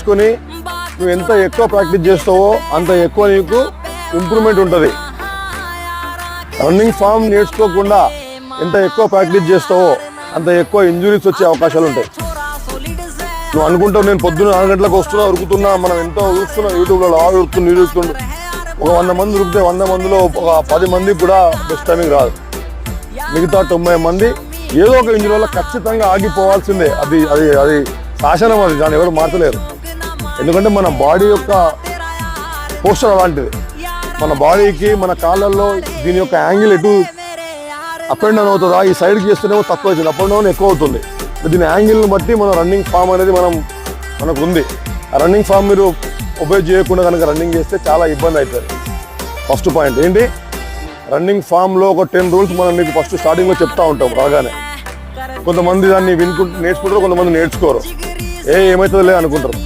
నేర్చుకొని నువ్వు ఎంత ఎక్కువ ప్రాక్టీస్ చేస్తావో అంత ఎక్కువ నీకు ఇంప్రూవ్మెంట్ ఉంటుంది. రన్నింగ్ ఫామ్ నేర్చుకోకుండా ఎంత ఎక్కువ ప్రాక్టీస్ చేస్తావో అంత ఎక్కువ ఇంజురీస్ వచ్చే అవకాశాలు ఉంటాయి. నువ్వు అనుకుంటావు నేను పొద్దున్న 4 గంటలకు వస్తున్నా ఉరుకుతున్నా, మనం ఎంతో చూస్తున్నాం యూట్యూబ్లో ఉరుకుతుండు. ఒక 100 మంది ఉరికితే 100 మందిలో ఒక 10 మందికి కూడా బెస్ట్ టైమింగ్ రాదు. మిగతా 90 మంది ఏదో ఒక ఇంజురీ వల్ల ఖచ్చితంగా ఆగిపోవాల్సిందే. అది అది అది శాసనం, అది దాన్ని ఎవరు మార్చలేరు. ఎందుకంటే మన బాడీ యొక్క పోస్టర్ అలాంటిది. మన బాడీకి మన కాళ్ళల్లో దీని యొక్క యాంగిల్ ఎటు అప్ అండ్ డౌన్ అవుతుందా, ఈ సైడ్కి చేస్తేనేమో తక్కువ అవుతుంది, అప్ అండ్ డౌన్ ఎక్కువ అవుతుంది. దీని యాంగిల్ని బట్టి మన రన్నింగ్ ఫామ్ అనేది మనకు ఉంది. ఆ రన్నింగ్ ఫామ్ మీరు ఒబే చేయకుండా కనుక రన్నింగ్ చేస్తే చాలా ఇబ్బంది అవుతుంది. ఫస్ట్ పాయింట్ ఏంటి, రన్నింగ్ ఫామ్లో ఒక 10 రూల్స్ మనం మీకు ఫస్ట్ స్టార్టింగ్లో చెప్తా ఉంటాం రాగానే. కొంతమంది దాన్ని నేర్చుకుంటారు, కొంతమంది నేర్చుకోరు. ఏమవుతుందో లేదు అనుకుంటారు.